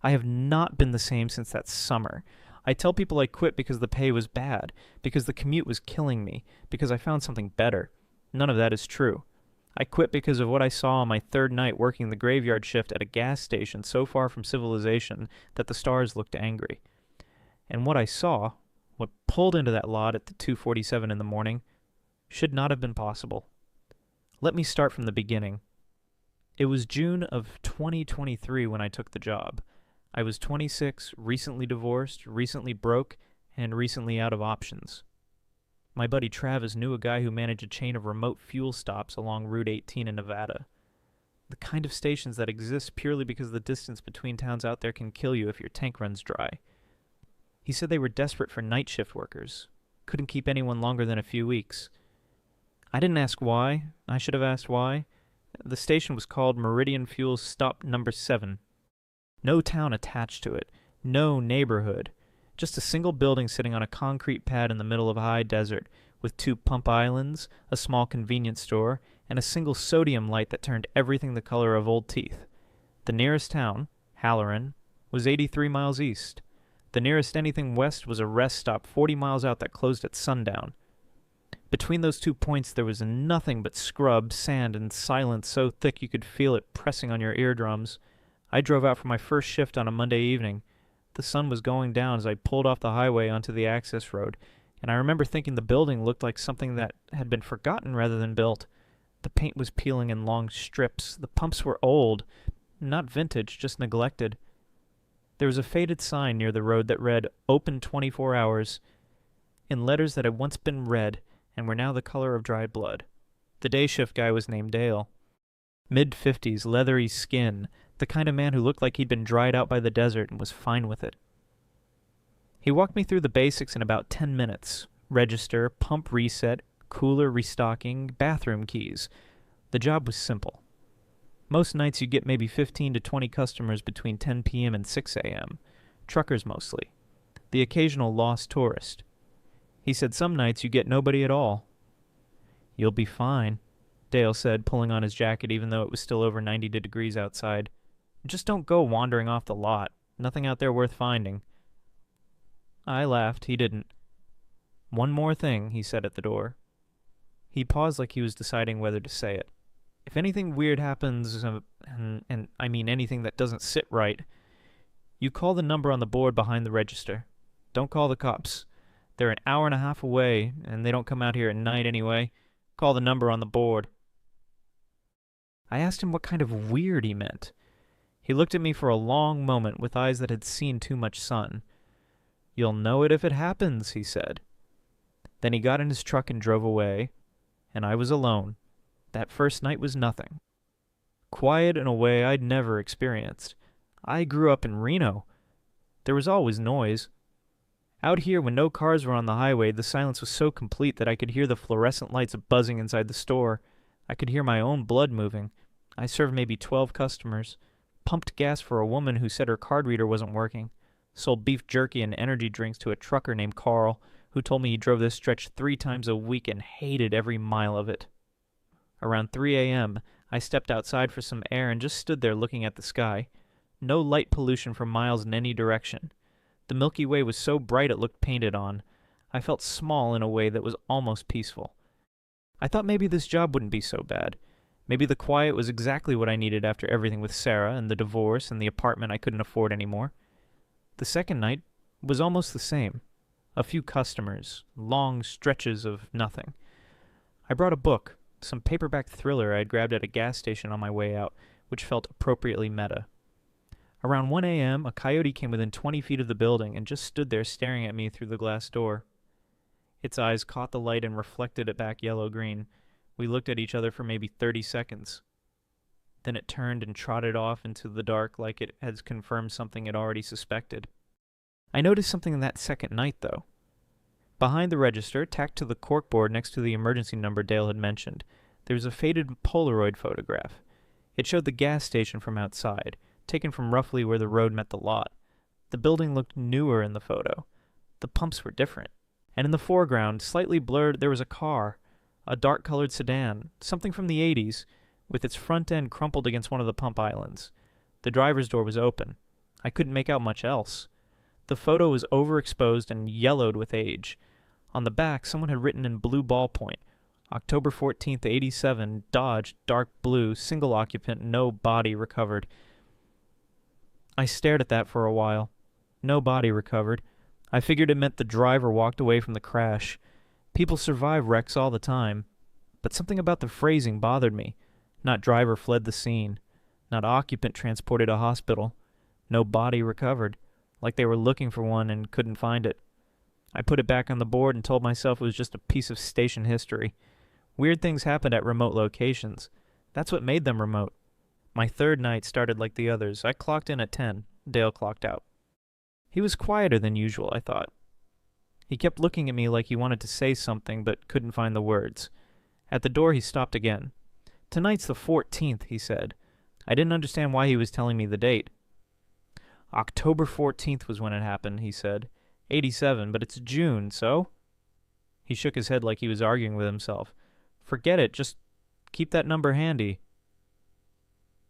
I have not been the same since that summer. I tell people I quit because the pay was bad, because the commute was killing me, because I found something better. None of that is true. I quit because of what I saw on my third night working the graveyard shift at a gas station so far from civilization that the stars looked angry. And what I saw, what pulled into that lot at the 2:47 in the morning, should not have been possible. Let me start from the beginning. It was June of 2023 when I took the job. I was 26, recently divorced, recently broke, and recently out of options. My buddy Travis knew a guy who managed a chain of remote fuel stops along Route 18 in Nevada. The kind of stations that exist purely because the distance between towns out there can kill you if your tank runs dry. He said they were desperate for night shift workers. Couldn't keep anyone longer than a few weeks. I didn't ask why. I should have asked why. The station was called Meridian Fuel Stop Number 7. No town attached to it. No neighborhood. Just a single building sitting on a concrete pad in the middle of a high desert, with 2 pump islands, a small convenience store, and a single sodium light that turned everything the color of old teeth. The nearest town, Halloran, was 83 miles east. The nearest anything west was a rest stop 40 miles out that closed at sundown. Between those 2 points there was nothing but scrub, sand, and silence so thick you could feel it pressing on your eardrums. I drove out for my first shift on a Monday evening. The sun was going down as I pulled off the highway onto the access road, and I remember thinking the building looked like something that had been forgotten rather than built. The paint was peeling in long strips. The pumps were old, not vintage, just neglected. There was a faded sign near the road that read, "Open 24 hours," in letters that had once been red and were now the color of dried blood. The day shift guy was named Dale. Mid-50s, leathery skin, the kind of man who looked like he'd been dried out by the desert and was fine with it. He walked me through the basics in about 10 minutes. Register, pump reset, cooler restocking, bathroom keys. The job was simple. Most nights you get maybe 15 to 20 customers between 10 p.m. and 6 a.m. Truckers mostly. The occasional lost tourist. He said some nights you get nobody at all. "You'll be fine," Dale said, pulling on his jacket even though it was still over 90 degrees outside. "Just don't go wandering off the lot. Nothing out there worth finding." I laughed. He didn't. "One more thing," he said at the door. He paused like he was deciding whether to say it. "If anything weird happens, and I mean anything that doesn't sit right, you call the number on the board behind the register. Don't call the cops. They're an hour and a half away, and they don't come out here at night anyway. Call the number on the board." I asked him what kind of weird he meant. He looked at me for a long moment with eyes that had seen too much sun. "You'll know it if it happens," he said. Then he got in his truck and drove away, and I was alone. That first night was nothing. Quiet in a way I'd never experienced. I grew up in Reno. There was always noise. Out here, when no cars were on the highway, the silence was so complete that I could hear the fluorescent lights buzzing inside the store. I could hear my own blood moving. I served maybe 12 customers. Pumped gas for a woman who said her card reader wasn't working. Sold beef jerky and energy drinks to a trucker named Carl, who told me he drove this stretch 3 times a week and hated every mile of it. Around 3 a.m., I stepped outside for some air and just stood there looking at the sky. No light pollution for miles in any direction. The Milky Way was so bright it looked painted on. I felt small in a way that was almost peaceful. I thought maybe this job wouldn't be so bad. Maybe the quiet was exactly what I needed after everything with Sarah and the divorce and the apartment I couldn't afford anymore. The second night was almost the same. A few customers, long stretches of nothing. I brought a book, some paperback thriller I had grabbed at a gas station on my way out, which felt appropriately meta. Around 1 a.m., a coyote came within 20 feet of the building and just stood there staring at me through the glass door. Its eyes caught the light and reflected it back yellow-green. We looked at each other for maybe 30 seconds. Then it turned and trotted off into the dark like it had confirmed something it already suspected. I noticed something that second night, though. Behind the register, tacked to the corkboard next to the emergency number Dale had mentioned, there was a faded Polaroid photograph. It showed the gas station from outside, taken from roughly where the road met the lot. The building looked newer in the photo. The pumps were different. And in the foreground, slightly blurred, there was a car, a dark-colored sedan, something from the 80s, with its front end crumpled against one of the pump islands. The driver's door was open. I couldn't make out much else. The photo was overexposed and yellowed with age. On the back, someone had written in blue ballpoint, October 14th, 87, Dodge, dark blue, single occupant, no body recovered. I stared at that for a while. No body recovered. I figured it meant the driver walked away from the crash. People survive wrecks all the time. But something about the phrasing bothered me. Not driver fled the scene. Not occupant transported to hospital. No body recovered. Like they were looking for one and couldn't find it. I put it back on the board and told myself it was just a piece of station history. Weird things happened at remote locations. That's what made them remote. My third night started like the others. I clocked in at 10. Dale clocked out. He was quieter than usual, I thought. He kept looking at me like he wanted to say something but couldn't find the words. At the door he stopped again. Tonight's the 14th, he said. I didn't understand why he was telling me the date. October 14th was when it happened, he said. 87, but it's June, so? He shook his head like he was arguing with himself. Forget it, just keep that number handy.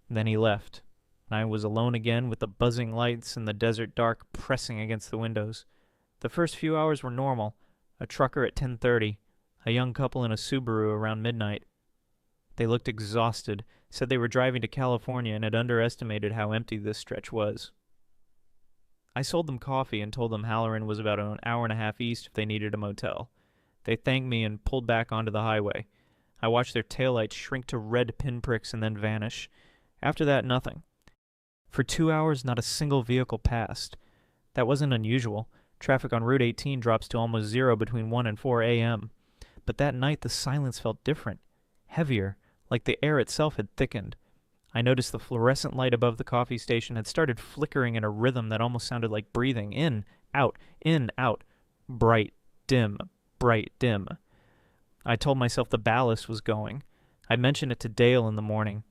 Then he left, and I was alone again with the buzzing lights and the desert dark pressing against the windows. The first few hours were normal. A trucker at 10:30, a young couple in a Subaru around midnight. They looked exhausted, said they were driving to California and had underestimated how empty this stretch was. I sold them coffee and told them Halloran was about an hour and a half east if they needed a motel. They thanked me and pulled back onto the highway. I watched their taillights shrink to red pinpricks and then vanish. After that, nothing. For 2 hours, not a single vehicle passed. That wasn't unusual. Traffic on Route 18 drops to almost zero between 1 and 4 a.m. But that night, the silence felt different, heavier, like the air itself had thickened. I noticed the fluorescent light above the coffee station had started flickering in a rhythm that almost sounded like breathing. In, out, bright, dim, bright, dim. I told myself the ballast was going. I mentioned it to Dale in the morning.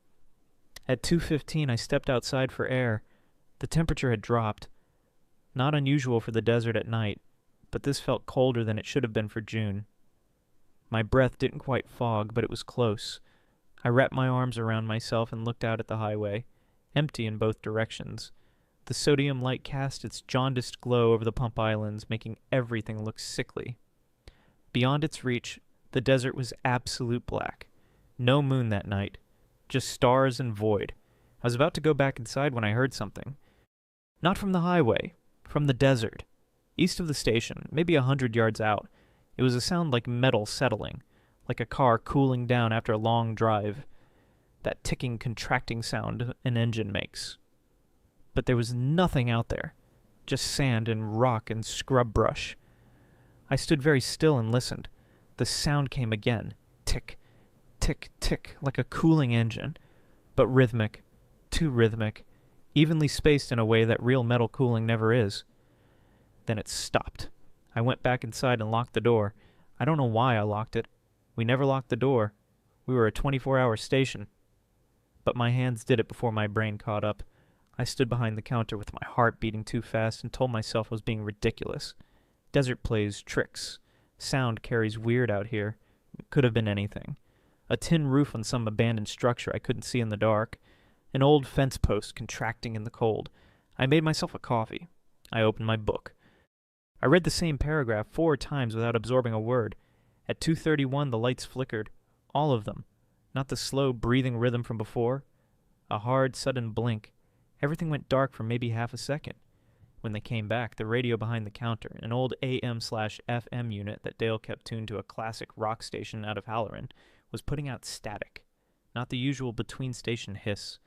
At 2:15, I stepped outside for air. The temperature had dropped. Not unusual for the desert at night, but this felt colder than it should have been for June. My breath didn't quite fog, but it was close. I wrapped my arms around myself and looked out at the highway, empty in both directions. The sodium light cast its jaundiced glow over the pump islands, making everything look sickly. Beyond its reach, the desert was absolute black. No moon that night. Just stars and void. I was about to go back inside when I heard something. Not from the highway, from the desert. East of the station, maybe 100 yards out. It was a sound like metal settling, like a car cooling down after a long drive. That ticking, contracting sound an engine makes. But there was nothing out there. Just sand and rock and scrub brush. I stood very still and listened. The sound came again. Tick, tick, tick, like a cooling engine. But rhythmic. Too rhythmic. Evenly spaced in a way that real metal cooling never is. Then it stopped. I went back inside and locked the door. I don't know why I locked it. We never locked the door. We were a 24-hour station. But my hands did it before my brain caught up. I stood behind the counter with my heart beating too fast and told myself I was being ridiculous. Desert plays tricks. Sound carries weird out here. It could have been anything. A tin roof on some abandoned structure I couldn't see in the dark. An old fence post contracting in the cold. I made myself a coffee. I opened my book. I read the same paragraph 4 times without absorbing a word. At 2:31 the lights flickered. All of them. Not the slow breathing rhythm from before. A hard, sudden blink. Everything went dark for maybe half a second. When they came back, the radio behind the counter, an old AM/FM unit that Dale kept tuned to a classic rock station out of Halloran, was putting out static. Not the usual between-station hiss.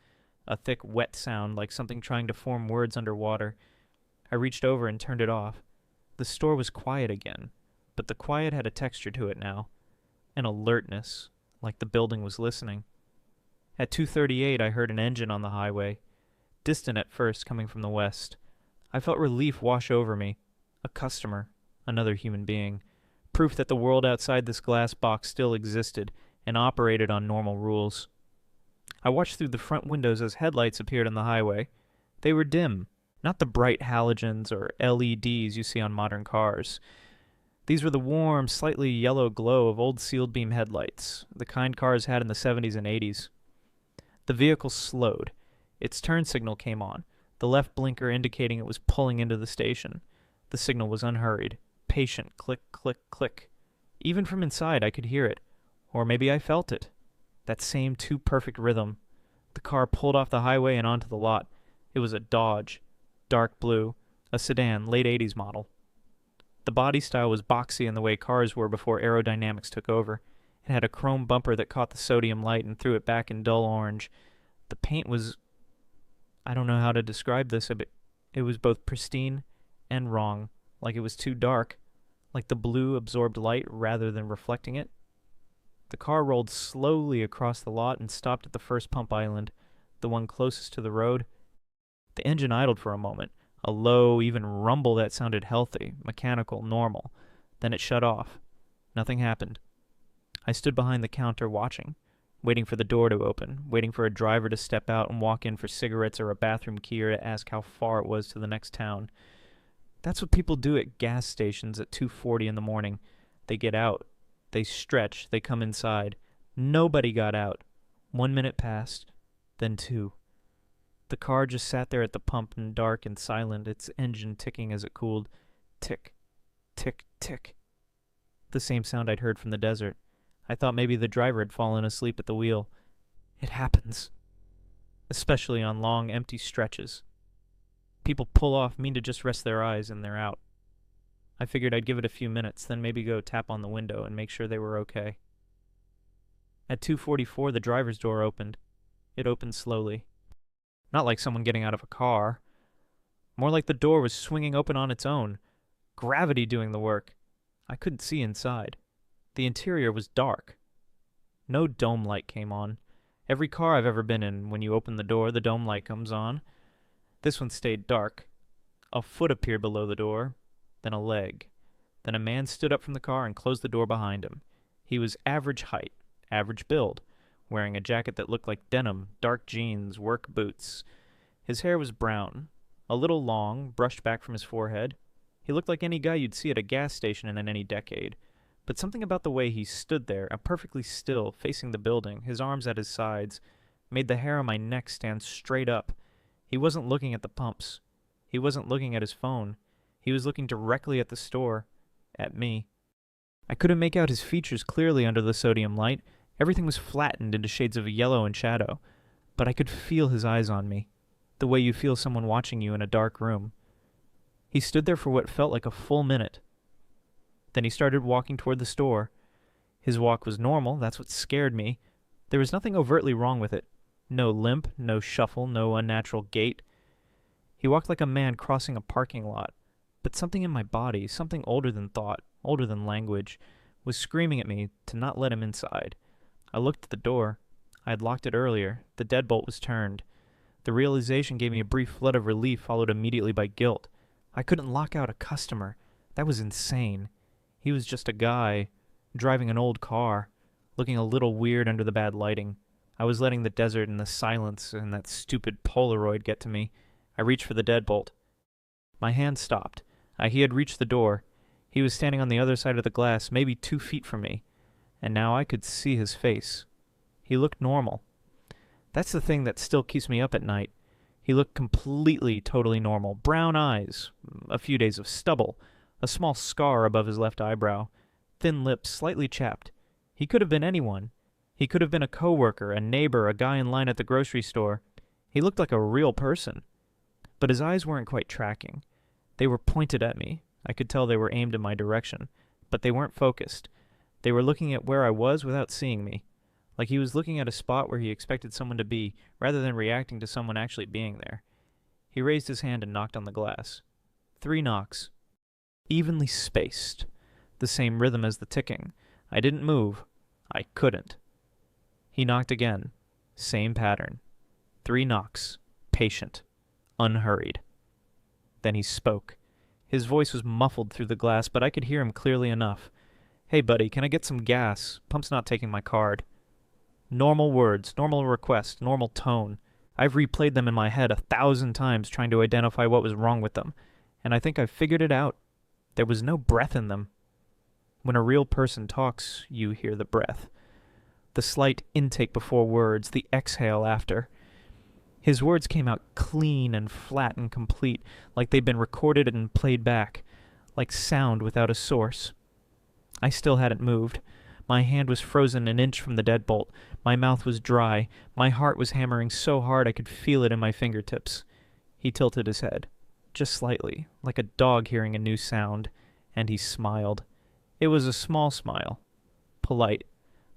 A thick, wet sound like something trying to form words underwater. I reached over and turned it off. The store was quiet again, but the quiet had a texture to it now. An alertness, like the building was listening. At 2:38 I heard an engine on the highway. Distant at first, coming from the west. I felt relief wash over me. A customer. Another human being. Proof that the world outside this glass box still existed and operated on normal rules. I watched through the front windows as headlights appeared on the highway. They were dim. Not the bright halogens or LEDs you see on modern cars. These were the warm, slightly yellow glow of old sealed beam headlights, the kind cars had in the 70s and 80s. The vehicle slowed. Its turn signal came on. the left blinker indicating it was pulling into the station. The signal was unhurried, patient, click, click, click. Even from inside I could hear it, or maybe I felt it. That same too-perfect rhythm. The car pulled off the highway and onto the lot. It was a Dodge, dark blue, a sedan, late 80s model. The body style was boxy in the way cars were before aerodynamics took over. It had a chrome bumper that caught the sodium light and threw it back in dull orange. The paint was... I don't know how to describe this, but it was both pristine and wrong, like it was too dark, like the blue absorbed light rather than reflecting it. The car rolled slowly across the lot and stopped at the first pump island, the one closest to the road. The engine idled for a moment, a low, even rumble that sounded healthy, mechanical, normal. Then it shut off. Nothing happened. I stood behind the counter watching, waiting for the door to open, waiting for a driver to step out and walk in for cigarettes or a bathroom key or to ask how far it was to the next town. That's what people do at gas stations at 2:40 in the morning. They get out. They stretch. They come inside. Nobody got out. 1 minute passed, then 2. The car just sat there at the pump in dark and silent, its engine ticking as it cooled. Tick, tick, tick. The same sound I'd heard from the desert. I thought maybe the driver had fallen asleep at the wheel. It happens. Especially on long, empty stretches. People pull off, mean to just rest their eyes, and they're out. I figured I'd give it a few minutes, then maybe go tap on the window and make sure they were okay. At 2:44, the driver's door opened. It opened slowly. Not like someone getting out of a car. More like the door was swinging open on its own. Gravity doing the work. I couldn't see inside. The interior was dark. No dome light came on. Every car I've ever been in, when you open the door, the dome light comes on. This one stayed dark. A foot appeared below the door, then a leg. Then a man stood up from the car and closed the door behind him. He was average height, average build, wearing a jacket that looked like denim, dark jeans, work boots. His hair was brown, a little long, brushed back from his forehead. He looked like any guy you'd see at a gas station in any decade. But something about the way he stood there, perfectly still, facing the building, his arms at his sides, made the hair on my neck stand straight up. He wasn't looking at the pumps. He wasn't looking at his phone. He was looking directly at the store, at me. I couldn't make out his features clearly under the sodium light. Everything was flattened into shades of yellow and shadow. But I could feel his eyes on me, the way you feel someone watching you in a dark room. He stood there for what felt like a full minute. Then he started walking toward the store. His walk was normal, that's what scared me. There was nothing overtly wrong with it. No limp, no shuffle, no unnatural gait. He walked like a man crossing a parking lot. But something in my body, something older than thought, older than language, was screaming at me to not let him inside. I looked at the door. I had locked it earlier. The deadbolt was turned. The realization gave me a brief flood of relief followed immediately by guilt. I couldn't lock out a customer. That was insane. He was just a guy, driving an old car, looking a little weird under the bad lighting. I was letting the desert and the silence and that stupid Polaroid get to me. I reached for the deadbolt. My hand stopped. He had reached the door. He was standing on the other side of the glass, maybe 2 feet from me. And now I could see his face. He looked normal. That's the thing that still keeps me up at night. He looked completely, totally normal. Brown eyes, a few days of stubble, a small scar above his left eyebrow, thin lips slightly chapped. He could have been anyone. He could have been a coworker, a neighbor, a guy in line at the grocery store. He looked like a real person. But his eyes weren't quite tracking. They were pointed at me. I could tell they were aimed in my direction. But they weren't focused. They were looking at where I was without seeing me. Like he was looking at a spot where he expected someone to be, rather than reacting to someone actually being there. He raised his hand and knocked on the glass. 3 knocks. Evenly spaced. The same rhythm as the ticking. I didn't move. I couldn't. He knocked again. Same pattern. 3 knocks. Patient. Unhurried. Then he spoke. His voice was muffled through the glass, but I could hear him clearly enough. "Hey, buddy, can I get some gas? Pump's not taking my card." Normal words, normal request, normal tone. I've replayed them in my head 1,000 times trying to identify what was wrong with them, and I think I've figured it out. There was no breath in them. When a real person talks, you hear the breath. The slight intake before words, the exhale after. His words came out clean and flat and complete, like they'd been recorded and played back, like sound without a source. I still hadn't moved. My hand was frozen an inch from the deadbolt. My mouth was dry. My heart was hammering so hard I could feel it in my fingertips. He tilted his head, just slightly, like a dog hearing a new sound, and he smiled. It was a small smile. Polite.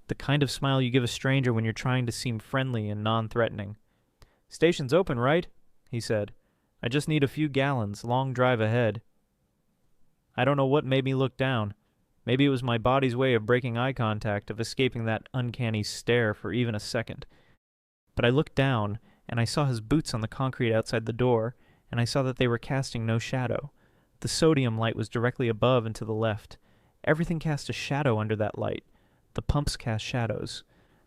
The kind of smile you give a stranger when you're trying to seem friendly and non-threatening. "Station's open, right?" he said. "I just need a few gallons. Long drive ahead." I don't know what made me look down. Maybe it was my body's way of breaking eye contact, of escaping that uncanny stare for even a second. But I looked down, and I saw his boots on the concrete outside the door, and I saw that they were casting no shadow. The sodium light was directly above and to the left. Everything cast a shadow under that light. The pumps cast shadows.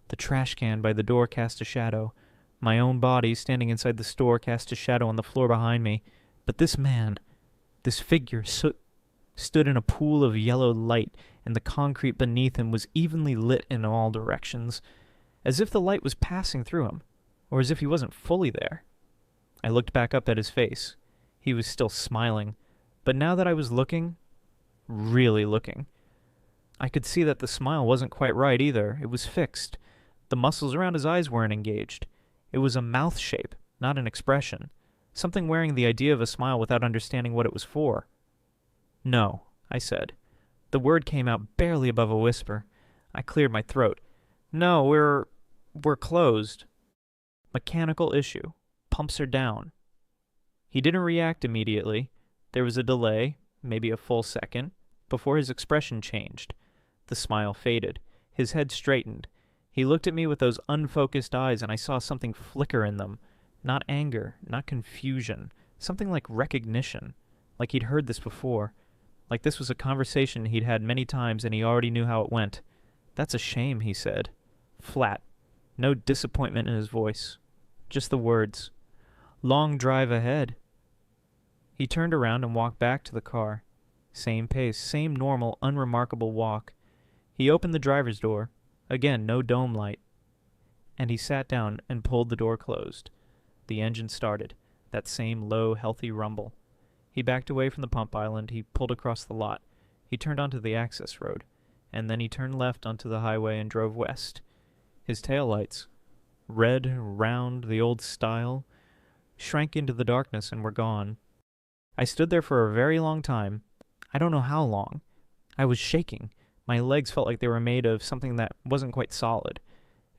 The trash can by the door cast a shadow. My own body, standing inside the store, cast a shadow on the floor behind me. But this man, this figure, stood in a pool of yellow light, and the concrete beneath him was evenly lit in all directions, as if the light was passing through him, or as if he wasn't fully there. I looked back up at his face. He was still smiling, but now that I was looking, really looking, I could see that the smile wasn't quite right either. It was fixed. The muscles around his eyes weren't engaged. It was a mouth shape, not an expression. Something wearing the idea of a smile without understanding what it was for. "No," I said. The word came out barely above a whisper. I cleared my throat. "No, we're closed. Mechanical issue. Pumps are down." He didn't react immediately. There was a delay, maybe a full second, before his expression changed. The smile faded. His head straightened. He looked at me with those unfocused eyes, and I saw something flicker in them. Not anger, not confusion. Something like recognition. Like he'd heard this before. Like this was a conversation he'd had many times and he already knew how it went. "That's a shame," he said. Flat. No disappointment in his voice. Just the words. "Long drive ahead." He turned around and walked back to the car. Same pace, same normal, unremarkable walk. He opened the driver's door. Again, no dome light. And he sat down and pulled the door closed. The engine started. That same low, healthy rumble. He backed away from the pump island. He pulled across the lot. He turned onto the access road. And then he turned left onto the highway and drove west. His taillights, red, round, the old style, shrank into the darkness and were gone. I stood there for a very long time. I don't know how long. I was shaking. My legs felt like they were made of something that wasn't quite solid.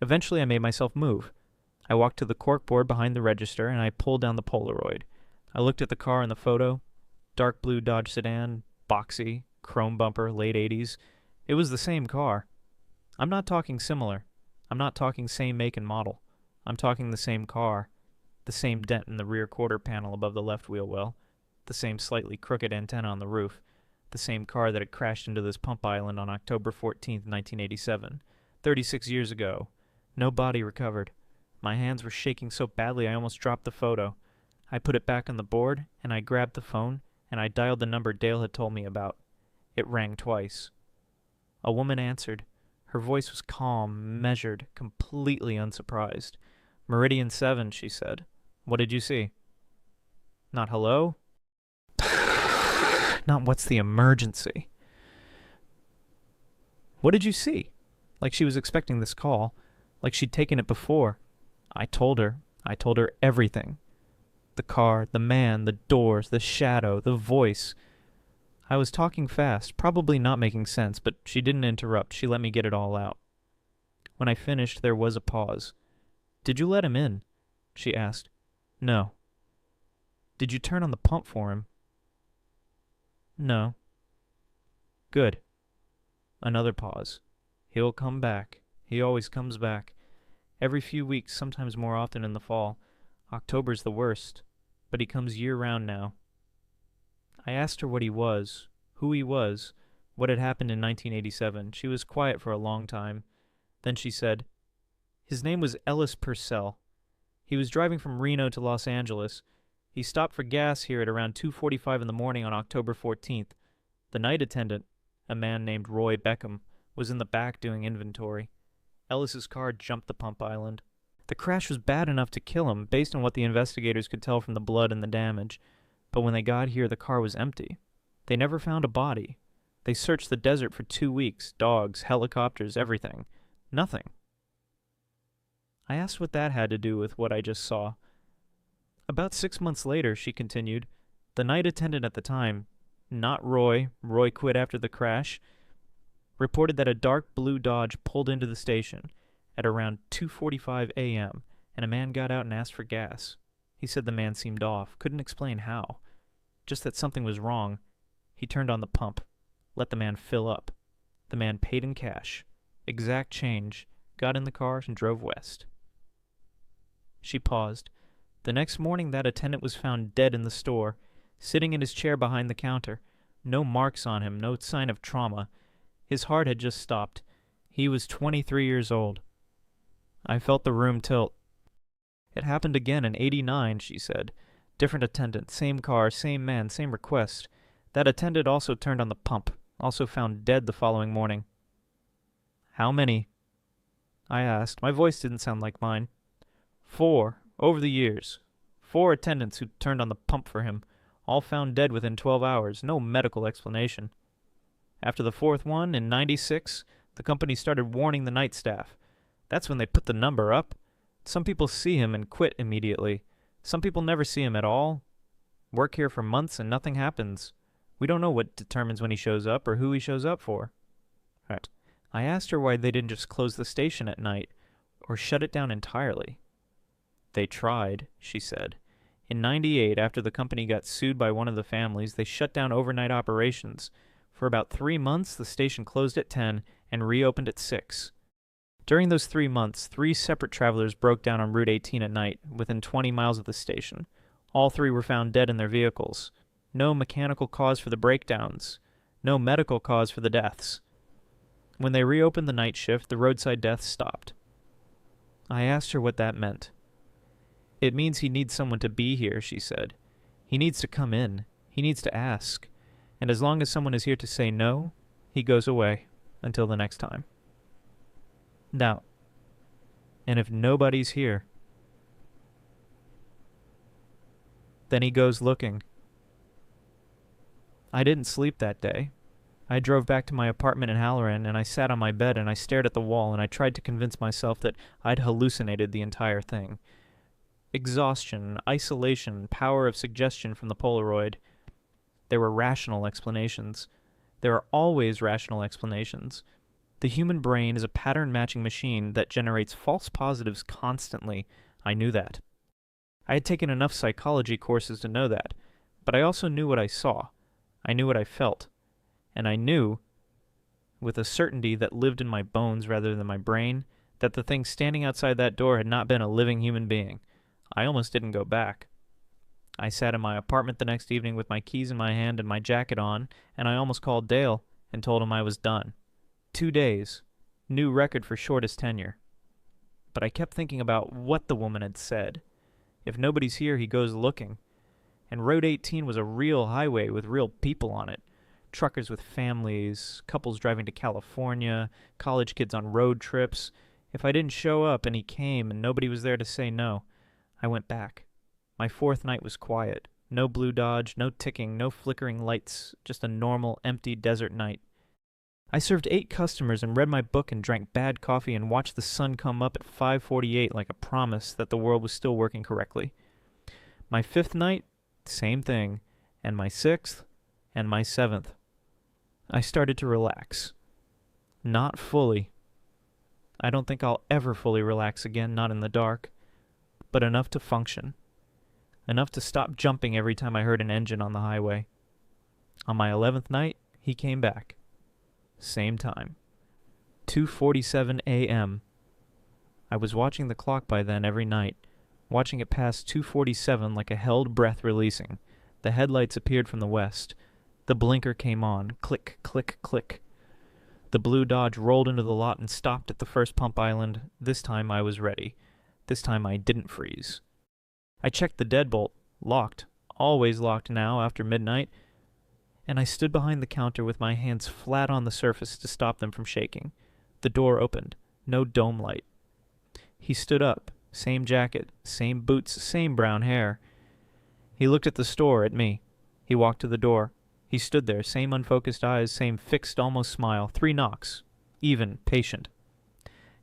Eventually I made myself move. I walked to the corkboard behind the register and I pulled down the Polaroid. I looked at the car in the photo. Dark blue Dodge sedan, boxy, chrome bumper, late 80s. It was the same car. I'm not talking similar. I'm not talking same make and model. I'm talking the same car. The same dent in the rear quarter panel above the left wheel well. The same slightly crooked antenna on the roof. The same car that had crashed into this pump island on October 14th, 1987. 36 years ago. No body recovered. My hands were shaking so badly I almost dropped the photo. I put it back on the board, and I grabbed the phone, and I dialed the number Dale had told me about. It rang twice. A woman answered. Her voice was calm, measured, completely unsurprised. "Meridian 7, she said. "What did you see?" "Not hello?" Not what's the emergency. "What did you see?" Like she was expecting this call. Like she'd taken it before. I told her. I told her everything. The car, the man, the doors, the shadow, the voice. I was talking fast, probably not making sense, but she didn't interrupt. She let me get it all out. When I finished, there was a pause. "Did you let him in?" she asked. "No." "Did you turn on the pump for him?" "No." "Good." Another pause. "He'll come back. He always comes back. Every few weeks, sometimes more often in the fall. October's the worst, but he comes year-round now." I asked her what he was, who he was, what had happened in 1987. She was quiet for a long time. Then she said, "His name was Ellis Purcell. He was driving from Reno to Los Angeles. He stopped for gas here at around 2:45 in the morning on October 14th. The night attendant, a man named Roy Beckham, was in the back doing inventory. Ellis's car jumped the pump island. The crash was bad enough to kill him, based on what the investigators could tell from the blood and the damage. But when they got here, the car was empty. They never found a body. They searched the desert for 2 weeks, dogs, helicopters, everything. Nothing. I asked what that had to do with what I just saw. About 6 months later, she continued, the night attendant at the time, not Roy quit after the crash, reported that a dark blue Dodge pulled into the station at around 2:45 a.m., and a man got out and asked for gas. He said the man seemed off, couldn't explain how. Just that something was wrong. He turned on the pump, let the man fill up. The man paid in cash, exact change, got in the car and drove west. She paused. The next morning that attendant was found dead in the store, sitting in his chair behind the counter. No marks on him, no sign of trauma. His heart had just stopped. He was 23 years old. I felt the room tilt. It happened again in '89, she said. Different attendant, same car, same man, same request. That attendant also turned on the pump, also found dead the following morning. How many? I asked. My voice didn't sound like mine. 4, over the years. 4 attendants who turned on the pump for him, all found dead within 12 hours, no medical explanation. After the 4th one, in '96, the company started warning the night staff. That's when they put the number up. Some people see him and quit immediately. Some people never see him at all. Work here for months and nothing happens. We don't know what determines when he shows up or who he shows up for. Right. I asked her why they didn't just close the station at night, or shut it down entirely. They tried, she said. In '98, after the company got sued by one of the families, they shut down overnight operations. For about 3 months, the station closed at 10 and reopened at 6. During those 3 months, 3 separate travelers broke down on Route 18 at night, within 20 miles of the station. All 3 were found dead in their vehicles. No mechanical cause for the breakdowns. No medical cause for the deaths. When they reopened the night shift, the roadside deaths stopped. I asked her what that meant. It means he needs someone to be here, she said. He needs to come in. He needs to ask. And as long as someone is here to say no, he goes away until the next time. Now, and if nobody's here, then he goes looking. I didn't sleep that day. I drove back to my apartment in Halloran, and I sat on my bed and I stared at the wall, and I tried to convince myself that I'd hallucinated the entire thing. Exhaustion, isolation, power of suggestion from the Polaroid. There were rational explanations. There are always rational explanations. The human brain is a pattern-matching machine that generates false positives constantly. I knew that. I had taken enough psychology courses to know that, but I also knew what I saw. I knew what I felt. And I knew, with a certainty that lived in my bones rather than my brain, that the thing standing outside that door had not been a living human being. I almost didn't go back. I sat in my apartment the next evening with my keys in my hand and my jacket on, and I almost called Dale and told him I was done. 2 days. New record for shortest tenure. But I kept thinking about what the woman had said. If nobody's here, he goes looking. And Road 18 was a real highway with real people on it. Truckers with families, couples driving to California, college kids on road trips. If I didn't show up and he came and nobody was there to say no, I went back. My 4th night was quiet. No blue Dodge, no ticking, no flickering lights, just a normal, empty desert night. I served 8 customers and read my book and drank bad coffee and watched the sun come up at 5:48 like a promise that the world was still working correctly. My 5th night, same thing, and my 6th, and my 7th. I started to relax. Not fully. I don't think I'll ever fully relax again, not in the dark, but enough to function. Enough to stop jumping every time I heard an engine on the highway. On my 11th night, he came back. Same time. 2:47 a.m. I was watching the clock by then every night, watching it pass 2:47 like a held breath releasing. The headlights appeared from the west. The blinker came on. Click, click, click. The blue Dodge rolled into the lot and stopped at the first pump island. This time I was ready. This time I didn't freeze. I checked the deadbolt. Locked. Always locked now after midnight. And I stood behind the counter with my hands flat on the surface to stop them from shaking. The door opened. No dome light. He stood up. Same jacket, same boots, same brown hair. He looked at the store, at me. He walked to the door. He stood there, same unfocused eyes, same fixed, almost smile. 3 knocks. Even, patient.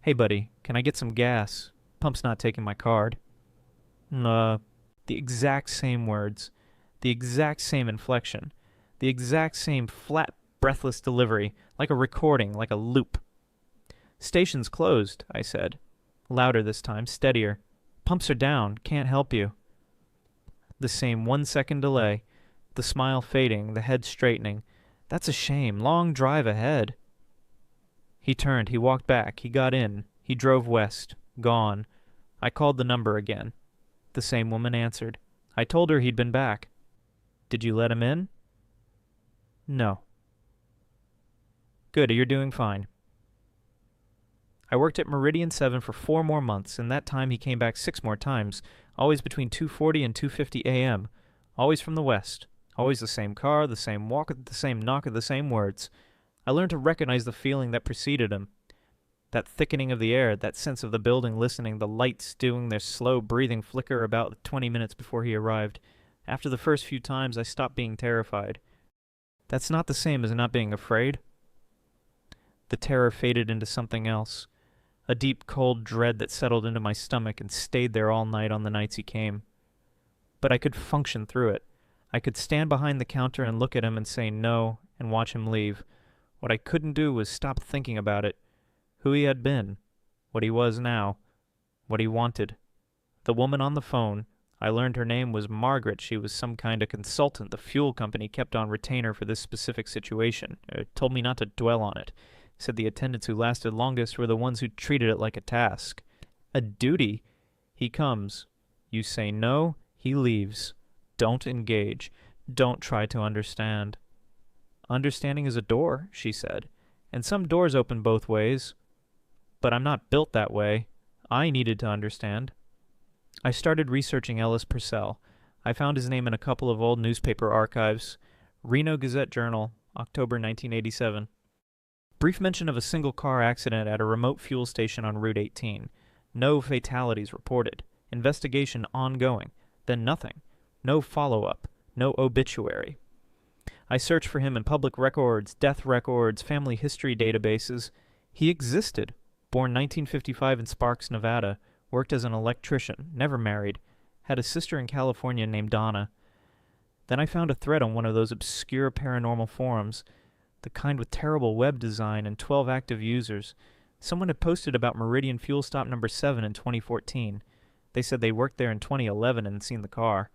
Hey, buddy, can I get some gas? Pump's not taking my card. The exact same words. The exact same inflection. The exact same flat, breathless delivery, like a recording, like a loop. Station's closed, I said. Louder this time, steadier. Pumps are down, can't help you. The same 1-second delay. The smile fading, the head straightening. That's a shame. Long drive ahead. He turned, he walked back, he got in. He drove west. Gone. I called the number again. The same woman answered. I told her he'd been back. Did you let him in? No. Good, you're doing fine. I worked at Meridian 7 for 4 more months, and that time he came back 6 more times, always between 2:40 and 2:50 a.m., always from the west, always the same car, the same walk, the same knock, the same words. I learned to recognize the feeling that preceded him. That thickening of the air, that sense of the building listening, the lights doing their slow breathing flicker about 20 minutes before he arrived. After the first few times, I stopped being terrified. That's not the same as not being afraid. The terror faded into something else. A deep, cold dread that settled into my stomach and stayed there all night on the nights he came. But I could function through it. I could stand behind the counter and look at him and say no and watch him leave. What I couldn't do was stop thinking about it. Who he had been. What he was now. What he wanted. The woman on the phone, I learned her name was Margaret. She was some kind of consultant the fuel company kept on retainer for this specific situation. Told me not to dwell on it. Said the attendants who lasted longest were the ones who treated it like a task. A duty. He comes. You say no, he leaves. Don't engage. Don't try to understand. Understanding is a door, she said, and some doors open both ways. But I'm not built that way. I needed to understand. I started researching Ellis Purcell. I found his name in a couple of old newspaper archives. Reno Gazette-Journal, October 1987. Brief mention of a single car accident at a remote fuel station on Route 18. No fatalities reported. Investigation ongoing. Then nothing. No follow-up. No obituary. I searched for him in public records, death records, family history databases. He existed. Born 1955 in Sparks, Nevada. Worked as an electrician. Never married. Had a sister in California named Donna. Then I found a thread on one of those obscure paranormal forums. The kind with terrible web design and 12 active users. Someone had posted about Meridian Fuel Stop number 7 in 2014. They said they worked there in 2011 and seen the car.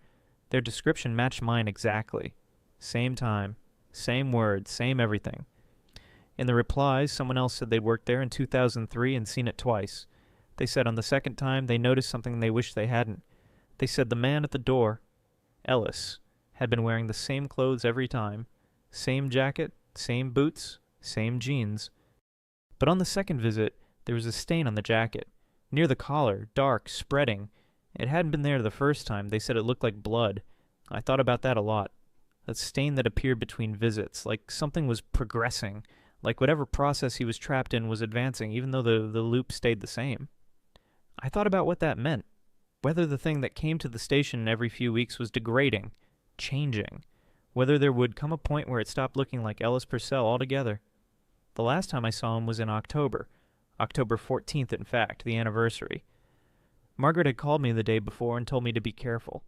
Their description matched mine exactly. Same time, same words, same everything. In the replies, someone else said they'd worked there in 2003 and seen it twice. They said on the second time they noticed something they wished they hadn't. They said the man at the door, Ellis, had been wearing the same clothes every time. Same jacket, same boots, same jeans. But on the second visit, there was a stain on the jacket. Near the collar, dark, spreading. It hadn't been there the first time. They said it looked like blood. I thought about that a lot. A stain that appeared between visits, like something was progressing, like whatever process he was trapped in was advancing, even though the loop stayed the same. I thought about what that meant. Whether the thing that came to the station every few weeks was degrading, changing. Whether there would come a point where it stopped looking like Ellis Purcell altogether. The last time I saw him was in October. October 14th, in fact, the anniversary. Margaret had called me the day before and told me to be careful.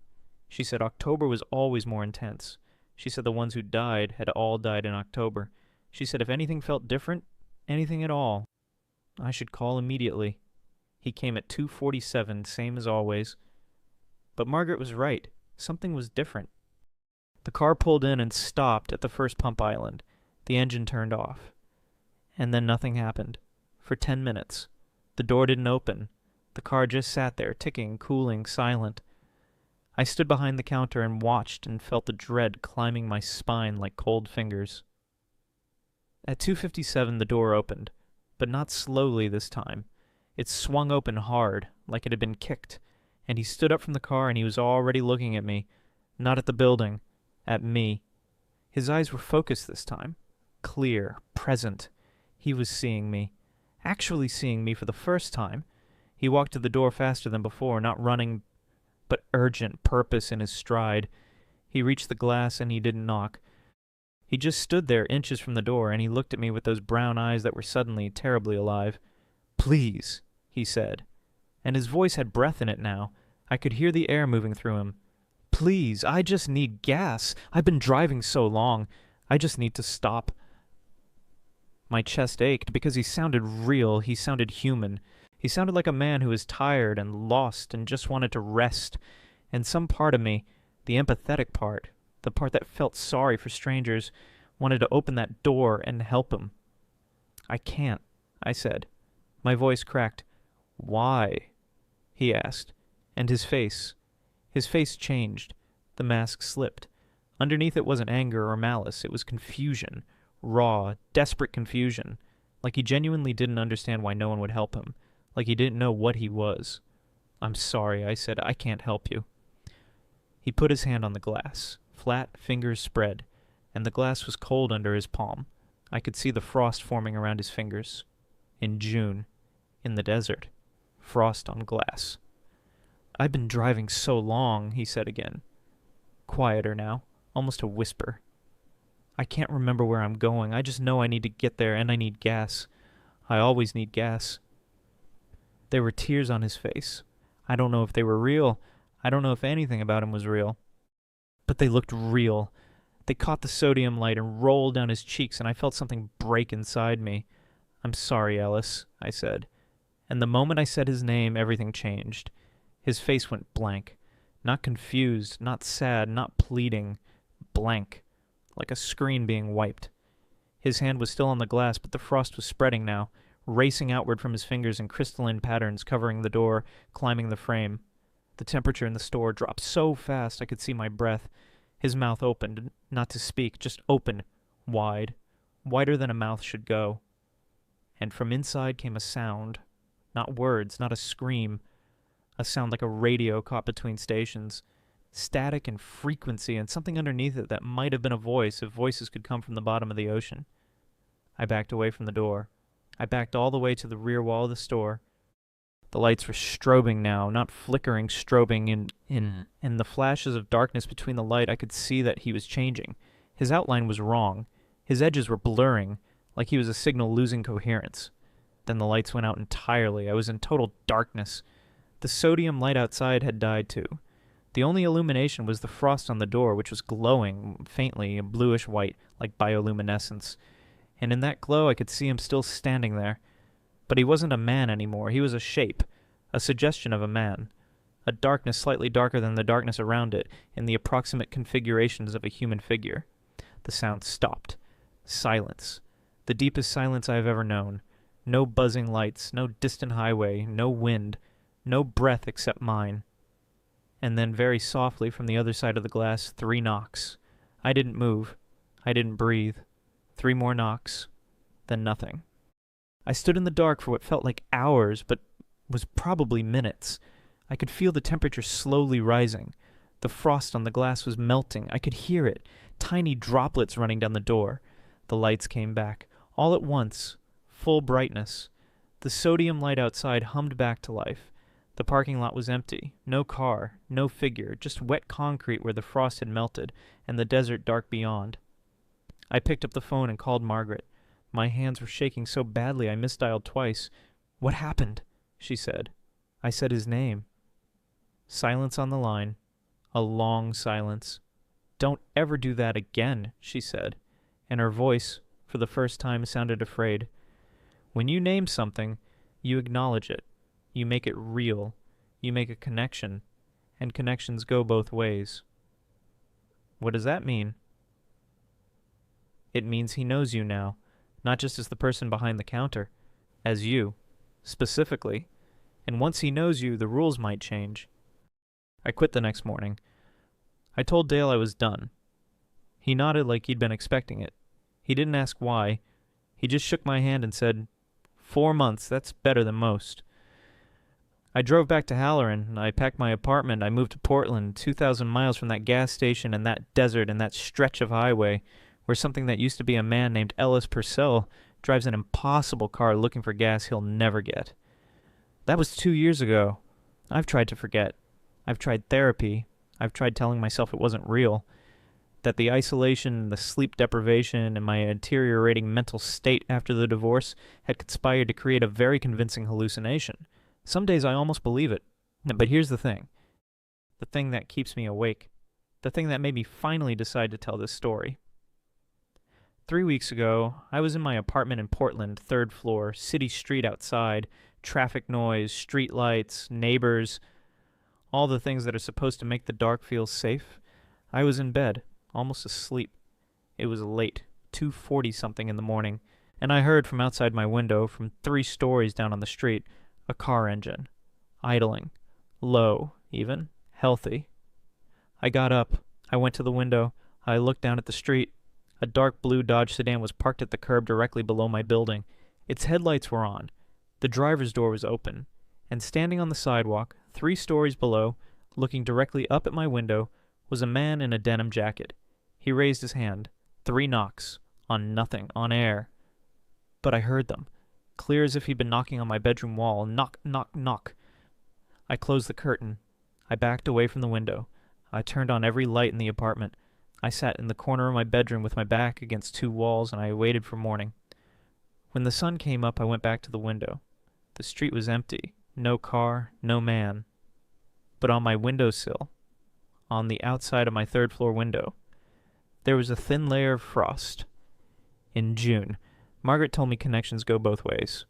She said October was always more intense. She said the ones who died had all died in October. She said if anything felt different, anything at all, I should call immediately. He came at 2:47, same as always. But Margaret was right. Something was different. The car pulled in and stopped at the first pump island. The engine turned off. And then nothing happened. For 10 minutes. The door didn't open. The car just sat there, ticking, cooling, silent. I stood behind the counter and watched and felt the dread climbing my spine like cold fingers. At 2:57 the door opened, but not slowly this time. It swung open hard, like it had been kicked, and he stood up from the car and he was already looking at me. Not at the building. At me. His eyes were focused this time. Clear, present. He was seeing me. Actually seeing me for the first time. He walked to the door faster than before, not running, but urgent purpose in his stride. He reached the glass and he didn't knock. He just stood there inches from the door, and he looked at me with those brown eyes that were suddenly terribly alive. "Please," he said, and his voice had breath in it now. I could hear the air moving through him. "Please, I just need gas. I've been driving so long. I just need to stop." My chest ached because he sounded real. He sounded human. He sounded like a man who was tired and lost and just wanted to rest. And some part of me, the empathetic part, the part that felt sorry for strangers, wanted to open that door and help him. "I can't," I said. My voice cracked. "Why?" he asked. And his face changed. The mask slipped. Underneath it wasn't anger or malice. It was confusion. Raw, desperate confusion. Like he genuinely didn't understand why no one would help him. Like he didn't know what he was. "I'm sorry," I said. "I can't help you." He put his hand on the glass. Flat, fingers spread. And the glass was cold under his palm. I could see the frost forming around his fingers. In June. In the desert. Frost on glass. "I've been driving so long," he said again. Quieter now. Almost a whisper. "I can't remember where I'm going. I just know I need to get there, and I need gas. I always need gas." There were tears on his face. I don't know if they were real. I don't know if anything about him was real. But they looked real. They caught the sodium light and rolled down his cheeks, and I felt something break inside me. "I'm sorry, Ellis," I said. And the moment I said his name, everything changed. His face went blank. Not confused, not sad, not pleading. Blank. Like a screen being wiped. His hand was still on the glass, but the frost was spreading now, racing outward from his fingers in crystalline patterns, covering the door, climbing the frame. The temperature in the store dropped so fast I could see my breath. His mouth opened, not to speak, just open, wide, wider than a mouth should go. And from inside came a sound. Not words, not a scream. A sound like a radio caught between stations. Static and frequency, and something underneath it that might have been a voice if voices could come from the bottom of the ocean. I backed away from the door. I backed all the way to the rear wall of the store. The lights were strobing now, not flickering, strobing in the flashes of darkness between the light. I could see that he was changing. His outline was wrong. His edges were blurring, like he was a signal losing coherence. Then the lights went out entirely. I was in total darkness. The sodium light outside had died too. The only illumination was the frost on the door, which was glowing, faintly, bluish-white, like bioluminescence. And in that glow I could see him still standing there. But he wasn't a man anymore. He was a shape, a suggestion of a man. A darkness slightly darker than the darkness around it, in the approximate configurations of a human figure. The sound stopped. Silence. The deepest silence I have ever known. No buzzing lights, no distant highway, no wind, no breath except mine. And then very softly from the other side of the glass, 3 knocks. I didn't move. I didn't breathe. 3 more knocks. Then nothing. I stood in the dark for what felt like hours, but was probably minutes. I could feel the temperature slowly rising. The frost on the glass was melting. I could hear it. Tiny droplets running down the door. The lights came back. All at once. Full brightness. The sodium light outside hummed back to life. The parking lot was empty. No car, no figure, just wet concrete where the frost had melted, and the desert dark beyond. I picked up the phone and called Margaret. My hands were shaking so badly I misdialed twice. "What happened?" she said. I said his name. Silence on the line. A long silence. "Don't ever do that again," she said, and her voice, for the first time, sounded afraid. "When you name something, you acknowledge it. You make it real. You make a connection. And connections go both ways." "What does that mean?" "It means he knows you now, not just as the person behind the counter, as you, specifically. And once he knows you, the rules might change." I quit the next morning. I told Dale I was done. He nodded like he'd been expecting it. He didn't ask why. He just shook my hand and said, 4 months, that's better than most." I drove back to Halloran. I packed my apartment. I moved to Portland, 2,000 miles from that gas station and that desert and that stretch of highway, where something that used to be a man named Ellis Purcell drives an impossible car looking for gas he'll never get. That was 2 years ago. I've tried to forget. I've tried therapy. I've tried telling myself it wasn't real. That the isolation, the sleep deprivation, and my deteriorating mental state after the divorce had conspired to create a very convincing hallucination. Some days I almost believe it. But here's the thing that keeps me awake, the thing that made me finally decide to tell this story. 3 weeks ago, I was in my apartment in Portland, third floor, city street outside, traffic noise, street lights, neighbors, all the things that are supposed to make the dark feel safe. I was in bed, almost asleep. It was late, 2:40 something in the morning, and I heard from outside my window, from 3 stories down on the street, a car engine, idling, low, even, healthy. I got up, I went to the window, I looked down at the street. A dark blue Dodge sedan was parked at the curb directly below my building. Its headlights were on. The driver's door was open, and standing on the sidewalk, 3 stories below, looking directly up at my window, was a man in a denim jacket. He raised his hand. 3 knocks. On nothing. On air. But I heard them. Clear as if he'd been knocking on my bedroom wall. Knock, knock, knock. I closed the curtain. I backed away from the window. I turned on every light in the apartment. I sat in the corner of my bedroom with my back against 2 walls, and I waited for morning. When the sun came up, I went back to the window. The street was empty. No car, no man. But on my windowsill, on the outside of my third-floor window, there was a thin layer of frost. In June, Margaret told me connections go both ways.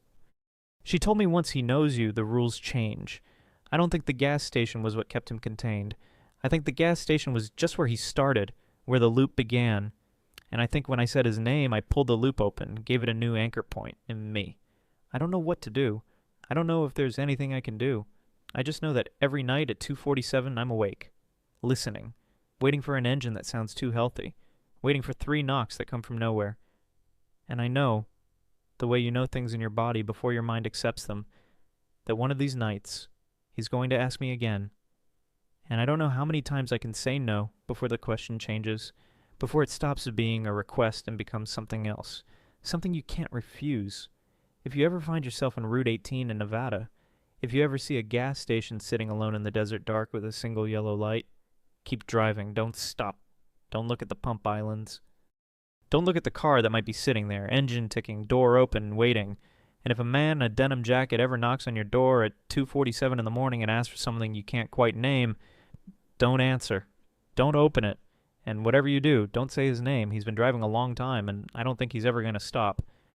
She told me once he knows you, the rules change. I don't think the gas station was what kept him contained. I think the gas station was just where he started, where the loop began. And I think when I said his name, I pulled the loop open, gave it a new anchor point in me. I don't know what to do. I don't know if there's anything I can do. I just know that every night at 2:47 I'm awake, listening, waiting for an engine that sounds too healthy, waiting for 3 knocks that come from nowhere. And I know, the way you know things in your body before your mind accepts them, that one of these nights, he's going to ask me again. And I don't know how many times I can say no before the question changes, before it stops being a request and becomes something else, something you can't refuse. If you ever find yourself on Route 18 in Nevada, if you ever see a gas station sitting alone in the desert dark with a single yellow light, keep driving, don't stop. Don't look at the pump islands. Don't look at the car that might be sitting there, engine ticking, door open, waiting. And if a man in a denim jacket ever knocks on your door at 2:47 in the morning and asks for something you can't quite name, don't answer. Don't open it. And whatever you do, don't say his name. He's been driving a long time, and I don't think he's ever going to stop.